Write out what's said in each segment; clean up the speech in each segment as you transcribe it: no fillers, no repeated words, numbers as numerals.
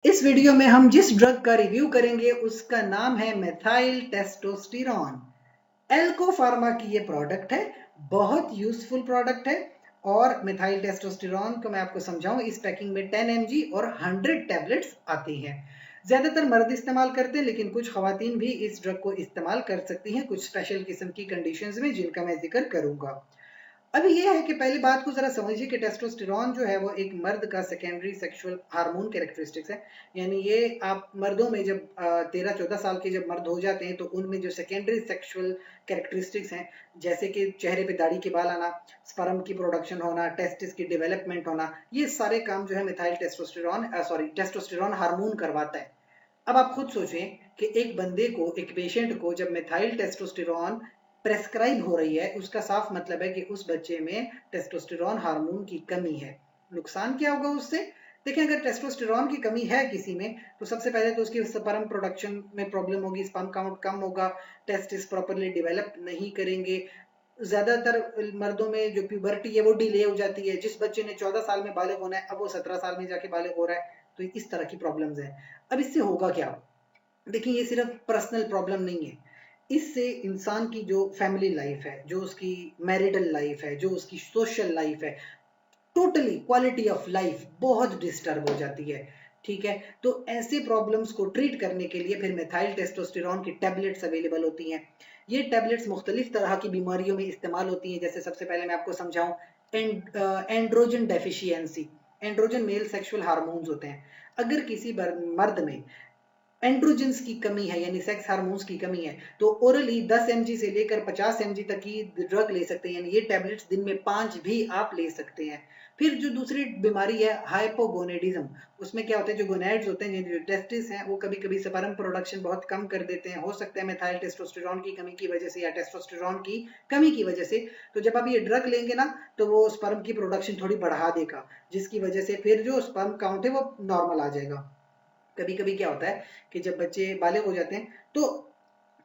इस वीडियो में हम जिस ड्रग का रिव्यू करेंगे उसका नाम है मेथाइल टेस्टोस्टेरॉन। एल्को फार्मा की ये प्रोडक्ट है, बहुत यूजफुल प्रोडक्ट है। और मेथाइल टेस्टोस्टेरॉन को मैं आपको समझाऊं, इस पैकिंग में 10 mg और 100 टैबलेट्स आती हैं। ज्यादातर मर्द इस्तेमाल करते हैं, लेकिन कुछ खवातीन भी इस ड्रग को इस्तेमाल कर सकती हैं कुछ स्पेशल किस्म की कंडीशंस में, जिनका मैं जिक्र करूंगा। अभी ये है कि पहली बात को जरा समझिए कि टेस्टोस्टेरॉन जो है वो एक मर्द का सेकेंडरी सेक्सुअल हार्मोन कैरेक्टरिस्टिक्स है। यानी ये आप मर्दों में जब 13-14 साल के जब मर्द हो जाते हैं तो उनमें जो सेकेंडरी सेक्सुअल कैरेक्टरिस्टिक्स हैं, जैसे कि चेहरे पे दाढ़ी के बाल आना, स्पर्म की प्रोडक्शन होना, टेस्टिस की डेवलपमेंट होना, ये सारे काम जो है मिथाइल टेस्टोस्टेरॉन हार्मोन करवाता है। अब आप खुद सोचें कि एक बंदे को, एक पेशेंट को जब मिथाइल टेस्टोस्टेरॉन प्रेस्क्राइब हो रही है, उसका साफ मतलब है कि उस बच्चे में टेस्टोस्टेरॉन हार्मोन की कमी है। नुकसान क्या होगा उससे? देखिए, अगर टेस्टोस्टेरॉन की कमी है किसी में, तो सबसे पहले तो उसकी स्पर्म प्रोडक्शन में प्रॉब्लम होगी, स्पर्म काउंट कम होगा, टेस्टिस प्रॉपरली डेवलप नहीं करेंगे। ज्यादातर मर्दों में जो प्यूबर्टी है वो डिले हो जाती है। जिस बच्चे ने 14 साल में बालिग होना है, अब वो 17 साल में जाके बालिग हो रहा है। तो इस तरह की प्रॉब्लम्स है। अब इससे होगा क्या? देखिए, ये सिर्फ पर्सनल प्रॉब्लम नहीं है। इससे इंसान की जो फैमिली लाइफ है, जो उसकी मैरिटल लाइफ है, जो उसकी सोशल लाइफ है, टोटली क्वालिटी ऑफ लाइफ बहुत डिस्टर्ब हो जाती है। ठीक है, तो ऐसे प्रॉब्लम्स को ट्रीट करने के लिए फिर मेथाइल टेस्टोस्टेरॉन की टैबलेट्स अवेलेबल होती हैं। ये टैबलेट्स मुख्तलिफ तरह की बीमारियों में इस्तेमाल होती हैं। जैसे सबसे पहले मैं आपको समझाऊं, androgen deficiency. Androgen male sexual hormones होते हैं। अगर किसी मर्द में एंड्रोजेंस की कमी है, यानी सेक्स हार्मोन्स की कमी है, तो ओरली 10 mg से लेकर 50 mg तक की ड्रग ले सकते हैं। यानी ये टैबलेट्स दिन में 5 भी आप ले सकते हैं। फिर जो दूसरी बीमारी है हाइपोगोनेडिज्म, उसमें क्या होता है, जो गोनेड्स होते हैं, जो टेस्टिस हैं, वो कभी कभी स्पर्म प्रोडक्शन बहुत कम कर देते हैं। हो सकता है मेथाइल टेस्टोस्टेरॉन की कमी की वजह से या टेस्टोस्टेरॉन की कमी की वजह से। तो जब आप ये ड्रग लेंगे ना, तो वो स्पर्म की प्रोडक्शन थोड़ी बढ़ा देगा, जिसकी वजह से फिर जो स्पर्म काउंट है वो नॉर्मल आ जाएगा। कभी कभी क्या होता है कि जब बच्चे बालिग हो जाते हैं, तो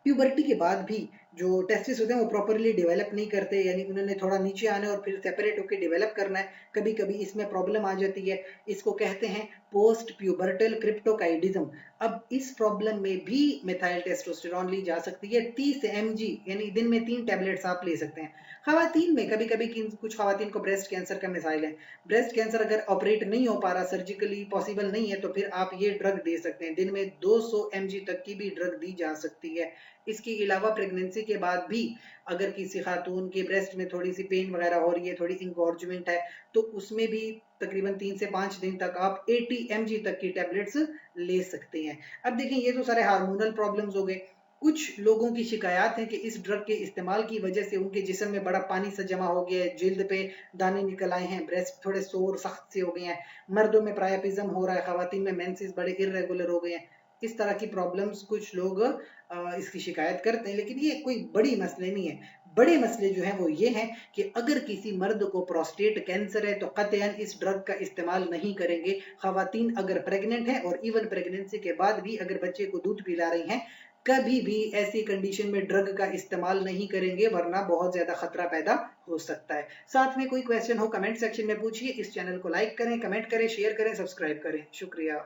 प्यूबर्टी के बाद भी जो टेस्टिस होते हैं वो प्रॉपरली डेवलप नहीं करते, यानी उन्होंने थोड़ा नीचे आना है और फिर सेपरेट होकर डेवलप करना है। कभी कभी इसमें प्रॉब्लम आ जाती है। इसको कहते हैं पोस्ट प्यूबर्टल क्रिप्टोकाइडिज्म। अब इस प्रॉब्लम में भी मेथाइल टेस्टोस्टेरॉन ली जा सकती है 30 mg, यानी दिन में 3 टैबलेट्स आप ले सकते हैं। खवातीन में कभी कभी कुछ खवातीन को ब्रेस्ट कैंसर का मिसाइल है। ब्रेस्ट कैंसर अगर ऑपरेट नहीं हो पा रहा, सर्जिकली पॉसिबल नहीं है, तो फिर आप ये ड्रग दे सकते हैं। दिन में 200 mg तक की भी ड्रग दी जा सकती है। इसके अलावा प्रेगनेंसी के बाद भी अगर किसी खातून के ब्रेस्ट में थोड़ी सी पेन वगैरह हो रही है, थोड़ी इंगॉर्जमेंट है, तो उसमें भी तकरीबन 3 से 5 दिन तक आप 80 mg तक की टैबलेट्स ले सकते हैं। अब देखें, ये तो सारे हार्मोनल प्रॉब्लम्स हो गए। कुछ लोगों की शिकायत है कि इस ड्रग के इस्तेमाल की वजह से उनके जिस्म में बड़ा पानी सा जमा हो गया है, जिल्द पे दाने निकल आए हैं, ब्रेस्ट थोड़े सोर सख्त से हो गए हैं, मर्दों में प्रायापिज्म हो रहा है, खवातीन में मेंसेस बड़े इरेगुलर हो गए हैं। इस तरह की प्रॉब्लम्स कुछ लोग इसकी शिकायत करते हैं, लेकिन ये कोई बड़ी मसले नहीं है। बड़े मसले जो हैं वो ये हैं कि अगर किसी मर्द को प्रोस्टेट कैंसर है तो कतई इस ड्रग का इस्तेमाल नहीं करेंगे। खवातीन अगर प्रेग्नेंट है और इवन प्रेगनेंसी के बाद भी अगर बच्चे को दूध पिला रही हैं, कभी भी ऐसी कंडीशन में ड्रग का इस्तेमाल नहीं करेंगे, वरना बहुत ज्यादा खतरा पैदा हो सकता है। साथ में कोई क्वेश्चन हो कमेंट सेक्शन में पूछिए। इस चैनल को लाइक करें, कमेंट करें, शेयर करें, सब्सक्राइब करें। शुक्रिया।